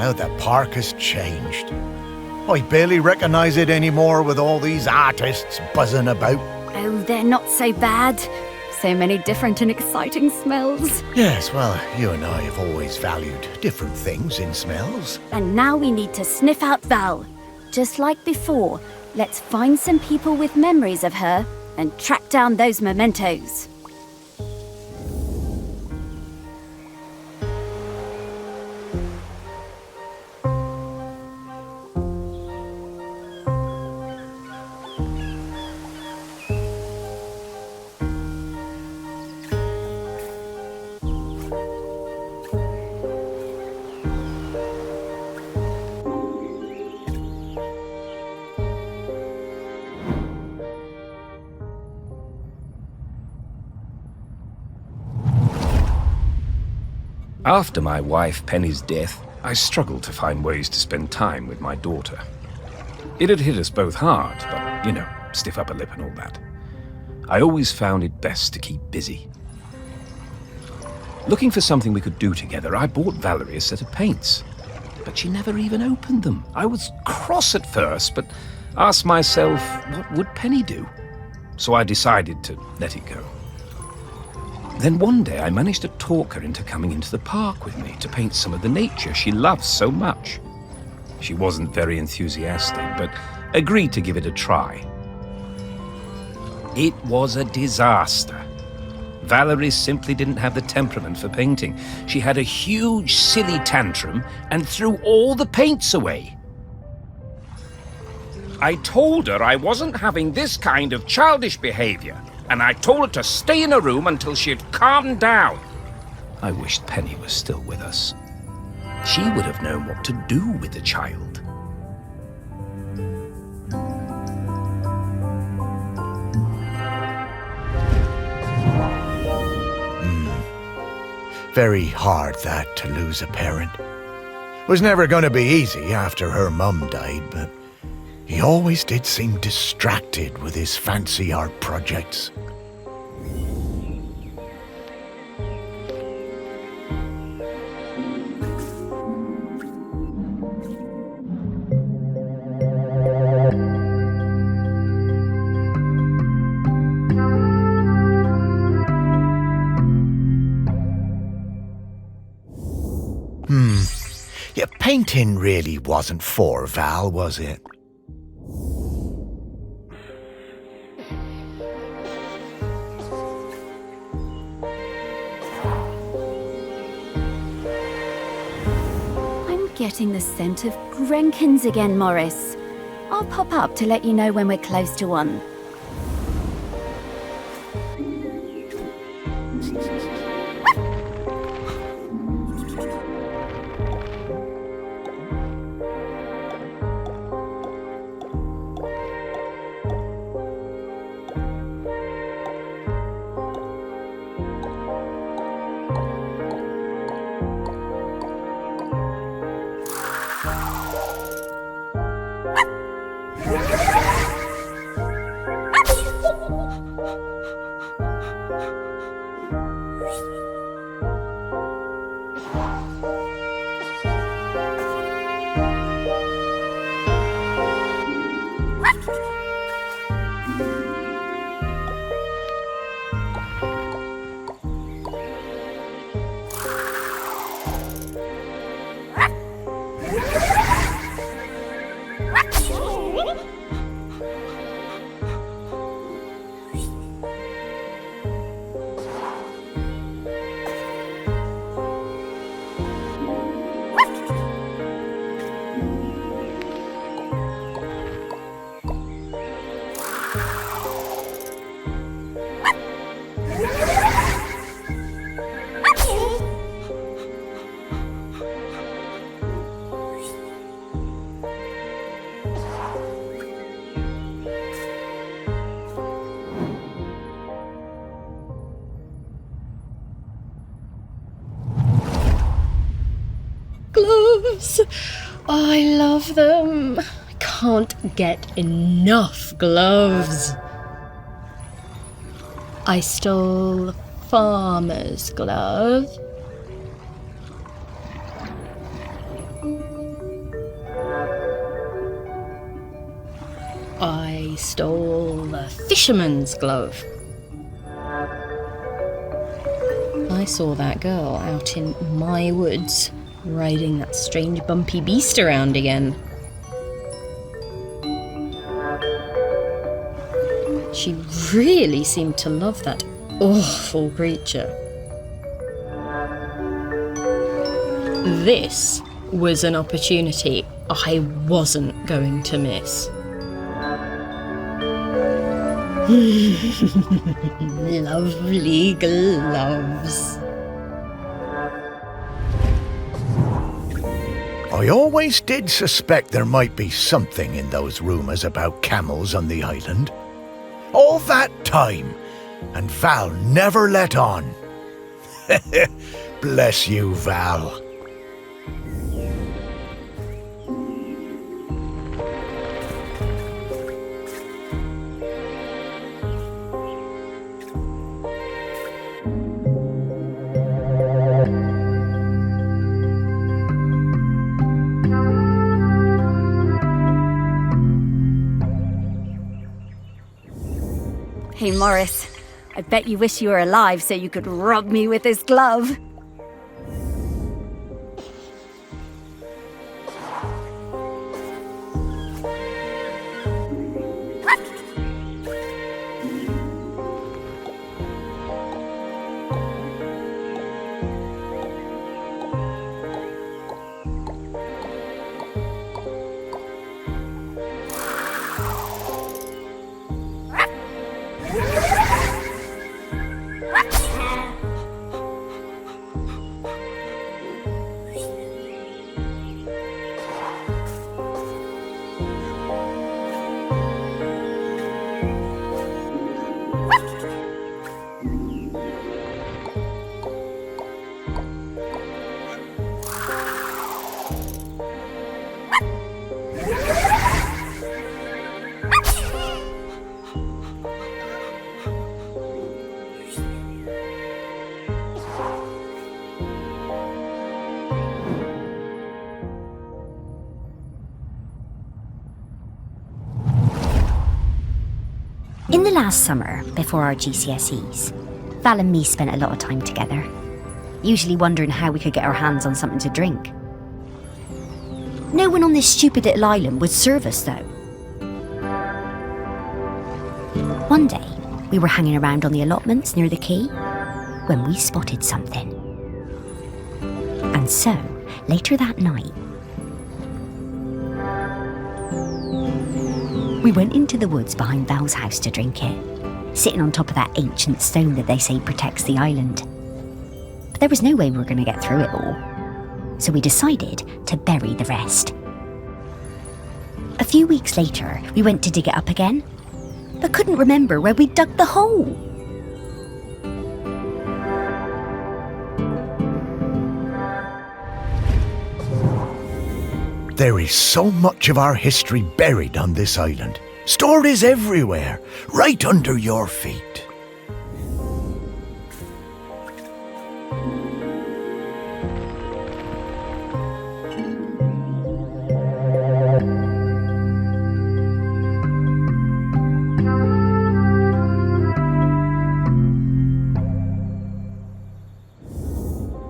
how the park has changed. I barely recognise it anymore with all these artists buzzing about. Oh, they're not so bad. So many different and exciting smells. Yes, well, you and I have always valued different things in smells. And now we need to sniff out Val. Just like before, let's find some people with memories of her and track down those mementos. After my wife Penny's death, I struggled to find ways to spend time with my daughter. It had hit us both hard, but, stiff upper lip and all that. I always found it best to keep busy. Looking for something we could do together, I bought Valerie a set of paints. But she never even opened them. I was cross at first, but asked myself, what would Penny do? So I decided to let it go. Then one day I managed to talk her into coming into the park with me to paint some of the nature she loves so much. She wasn't very enthusiastic, but agreed to give it a try. It was a disaster. Valerie simply didn't have the temperament for painting. She had a huge, silly tantrum and threw all the paints away. I told her I wasn't having this kind of childish behavior, and I told her to stay in her room until she had calmed down. I wished Penny was still with us. She would have known what to do with the child. Very hard, that, to lose a parent. Was never going to be easy after her mum died, but he always did seem distracted with his fancy art projects. Yeah, painting really wasn't for Val, was it? I'm getting the scent of Grenkins again, Morris. I'll pop up to let you know when we're close to one. Gloves! I love them. I can't get enough gloves. I stole Farmer's glove. stole the fisherman's glove. I saw that girl out in my woods, riding that strange bumpy beast around again. She really seemed to love that awful creature. This was an opportunity I wasn't going to miss. Lovely gloves. I always did suspect there might be something in those rumours about camels on the island. All that time, and Val never let on. Bless you, Val. Hey, Morris. I bet you wish you were alive so you could rub me with this glove. In the last summer, before our GCSEs, Val and me spent a lot of time together, usually wondering how we could get our hands on something to drink. No one on this stupid little island would serve us, though. One day, we were hanging around on the allotments near the quay when we spotted something. And so, later that night, we went into the woods behind Val's house to drink it, sitting on top of that ancient stone that they say protects the island. But there was no way we were going to get through it all, so we decided to bury the rest. A few weeks later, we went to dig it up again, but couldn't remember where we dug the hole. There is so much of our history buried on this island. Stories everywhere, right under your feet.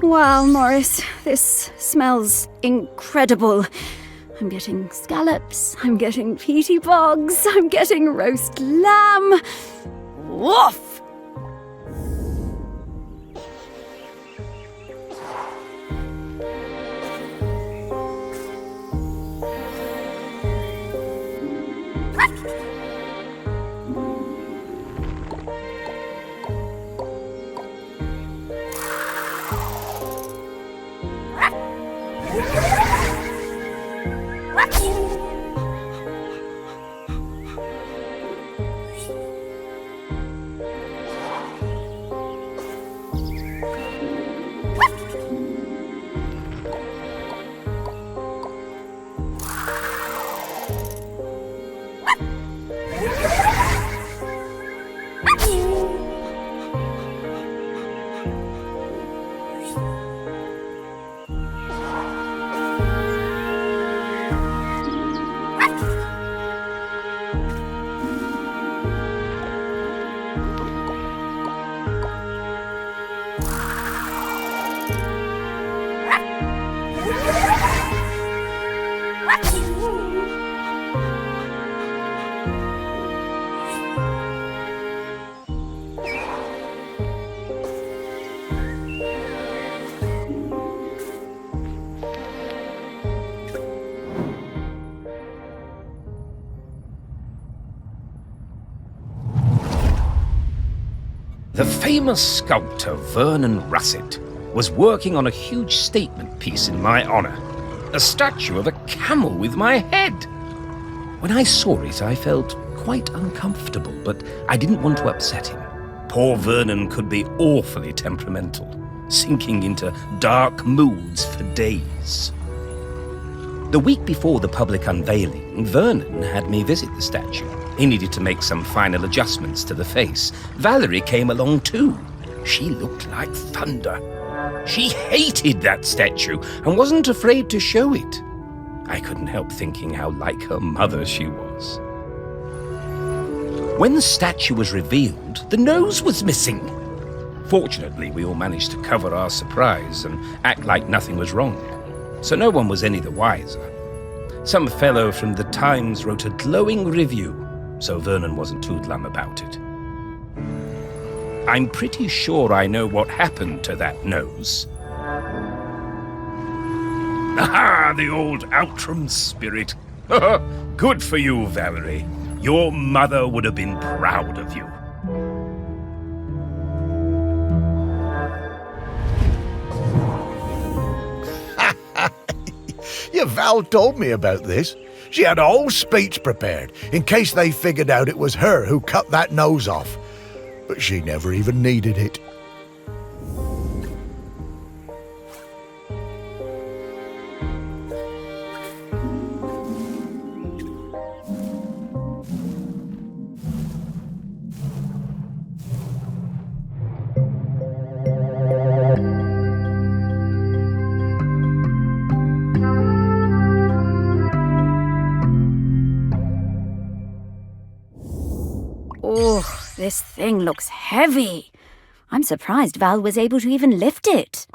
Wow, Morris, this smells incredible. I'm getting scallops, I'm getting peaty bogs, I'm getting roast lamb. Woof! The famous sculptor Vernon Russet was working on a huge statement piece in my honor, a statue of a camel with my head. When I saw it, I felt quite uncomfortable, but I didn't want to upset him. Poor Vernon could be awfully temperamental, sinking into dark moods for days. The week before the public unveiling, Vernon had me visit the statue. He needed to make some final adjustments to the face. Valerie came along too. She looked like thunder. She hated that statue and wasn't afraid to show it. I couldn't help thinking how like her mother she was. When the statue was revealed, the nose was missing. Fortunately, we all managed to cover our surprise and act like nothing was wrong, so no one was any the wiser. Some fellow from the Times wrote a glowing review, so Vernon wasn't too glum about it. I'm pretty sure I know what happened to that nose. Aha, the old Outram spirit. Good for you, Valerie. Your mother would have been proud of you. Yeah, Val told me about this. She had a whole speech prepared in case they figured out it was her who cut that nose off. But she never even needed it. Oh, this thing looks heavy. I'm surprised Val was able to even lift it.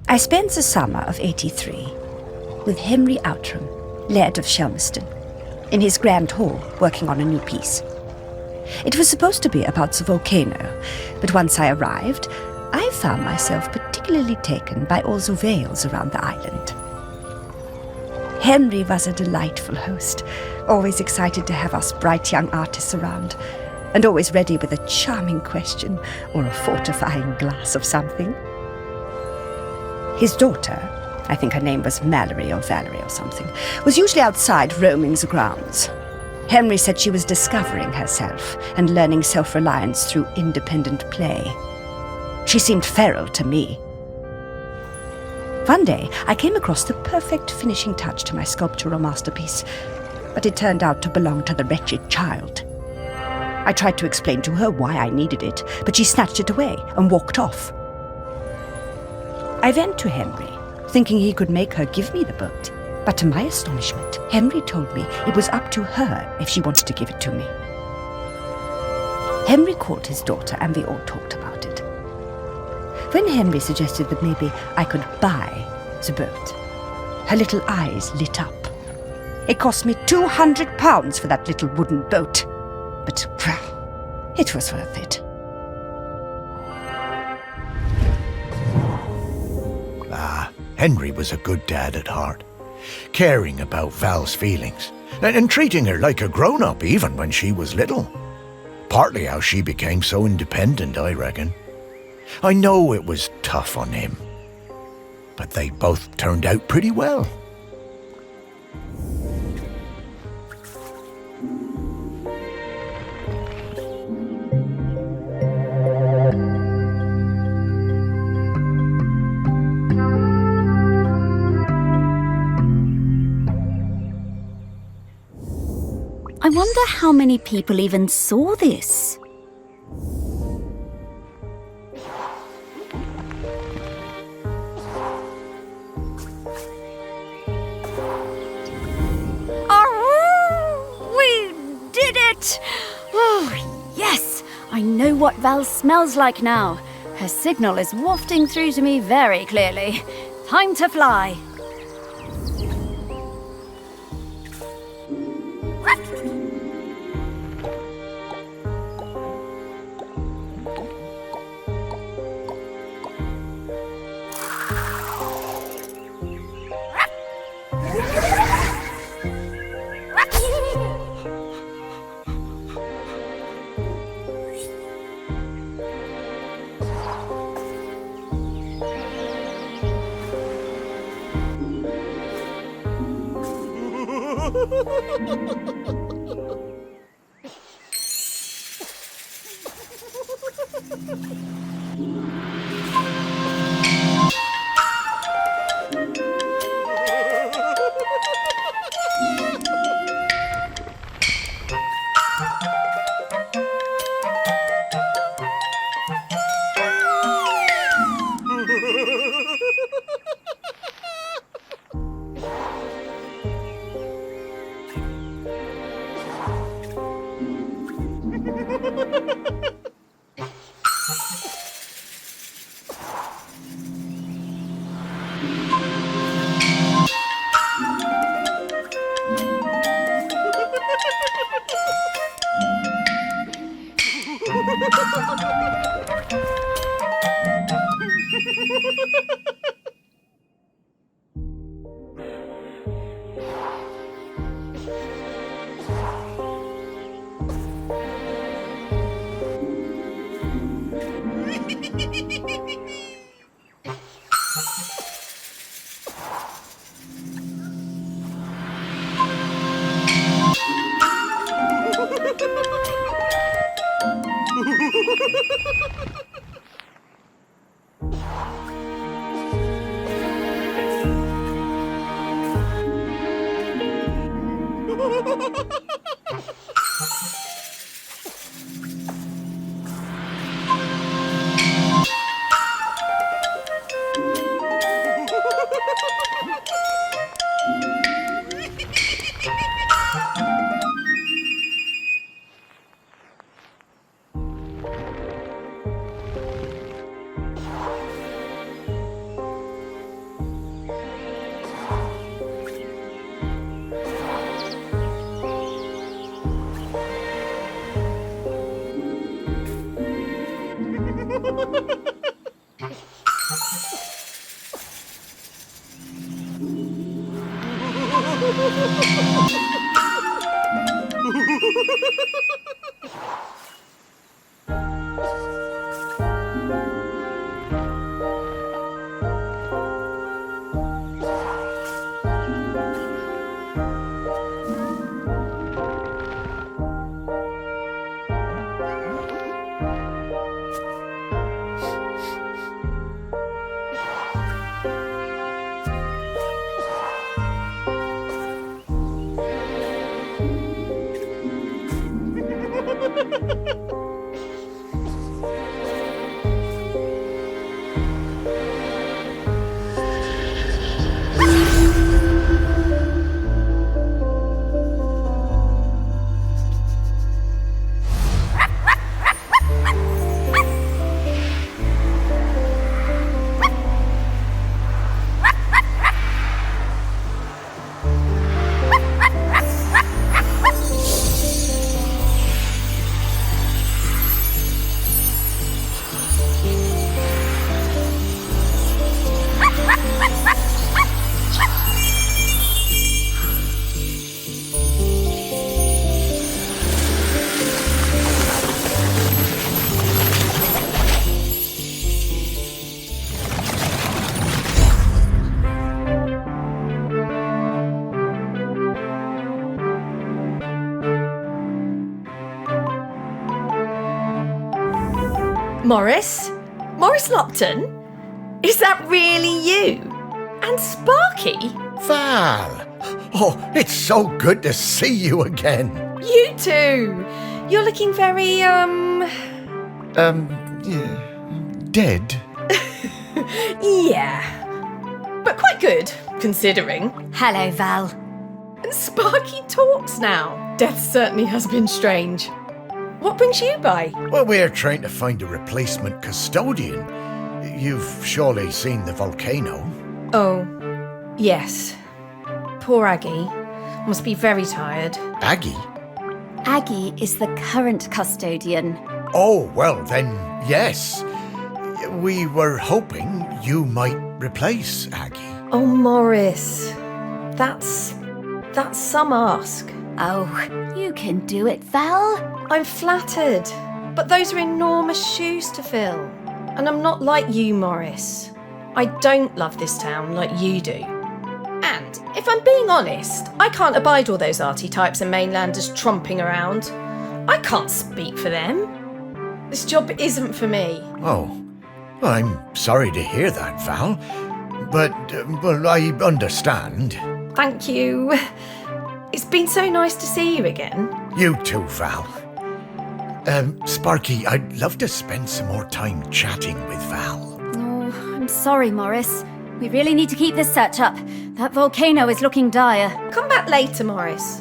I spent the summer of '83 with Henry Outram, Laird of Shelmerston, in his grand hall working on a new piece. It was supposed to be about the volcano, but once I arrived, I found myself particularly taken by all the vales around the island. Henry was a delightful host, always excited to have us bright young artists around, and always ready with a charming question or a fortifying glass of something. His daughter, I think her name was Mallory or Valerie or something, was usually outside roaming the grounds. Henry said she was discovering herself and learning self-reliance through independent play. She seemed feral to me. One day, I came across the perfect finishing touch to my sculptural masterpiece, but it turned out to belong to the wretched child. I tried to explain to her why I needed it, but she snatched it away and walked off. I went to Henry, thinking he could make her give me the boat, but to my astonishment, Henry told me it was up to her if she wanted to give it to me. Henry called his daughter and we all talked about it. When Henry suggested that maybe I could buy the boat, her little eyes lit up. It cost me £200 for that little wooden boat, but well, it was worth it. Henry was a good dad at heart, caring about Val's feelings, and treating her like a grown-up even when she was little. Partly how she became so independent, I reckon. I know it was tough on him, but they both turned out pretty well. I wonder how many people even saw this. We did it! Oh, yes! I know what Val smells like now. Her signal is wafting through to me very clearly. Time to fly. Morris? Morris Lupton? Is that really you? And Sparky? Val! Oh, it's so good to see you again. You too. You're looking very, Dead? yeah. But quite good, considering. Hello, Val. And Sparky talks now. Death certainly has been strange. What brings you by? Well, we're trying to find a replacement custodian. You've surely seen the volcano. Oh, yes. Poor Aggie. Must be very tired. Aggie? Aggie is the current custodian. Oh, well then, yes. We were hoping you might replace Aggie. Oh, Morris. That's some ask. Oh, you can do it, Val. I'm flattered, but those are enormous shoes to fill. And I'm not like you, Morris. I don't love this town like you do. And if I'm being honest, I can't abide all those arty types and mainlanders tromping around. I can't speak for them. This job isn't for me. Oh, well, I'm sorry to hear that, Val. But, well, I understand. Thank you. It's been so nice to see you again. You too, Val. Sparky, I'd love to spend some more time chatting with Val. Oh, I'm sorry, Morris. We really need to keep this search up. That volcano is looking dire. Come back later, Morris.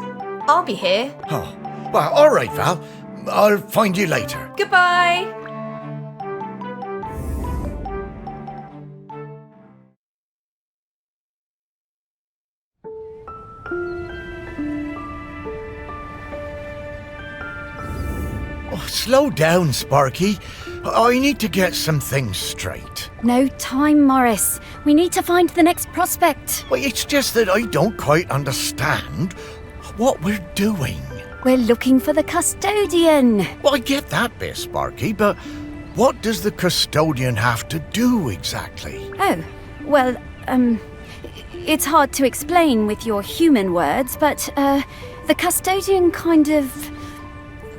I'll be here. Oh, well, all right, Val. I'll find you later. Goodbye. Oh, slow down, Sparky. I need to get some things straight. No time, Morris. We need to find the next prospect. Well, it's just that I don't quite understand what we're doing. We're looking for the custodian. Well, I get that bit, Sparky, but what does the custodian have to do exactly? Oh, well, it's hard to explain with your human words, but, the custodian kind of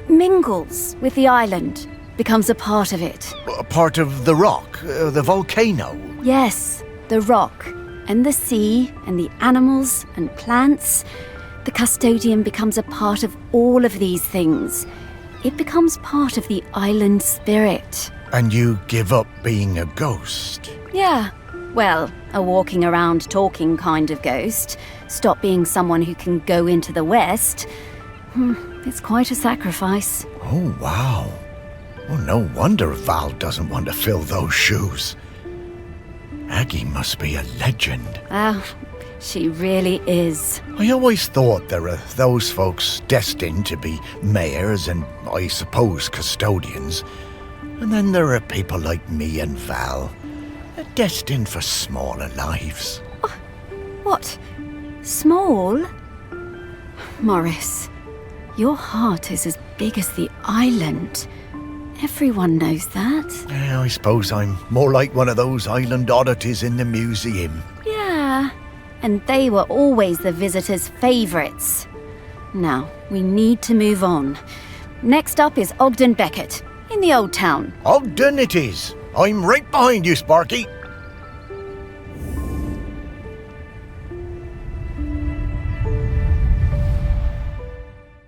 mingles with the island, becomes a part of it. A part of the rock, the volcano. Yes, the rock, and the sea, and the animals, and plants. The custodian becomes a part of all of these things. It becomes part of the island spirit. And you give up being a ghost. Yeah, well, a walking around talking kind of ghost. Stop being someone who can go into the West. It's quite a sacrifice. Oh, wow. Well, no wonder Val doesn't want to fill those shoes. Aggie must be a legend. Oh, she really is. I always thought there were those folks destined to be mayors and, I suppose, custodians. And then there are people like me and Val, destined for smaller lives. What? Small? Morris, your heart is as big as the island. Everyone knows that. I suppose I'm more like one of those island oddities in the museum. Yeah, and they were always the visitors' favourites. Now, we need to move on. Next up is Ogden Beckett, in the Old Town. Ogden it is. I'm right behind you, Sparky.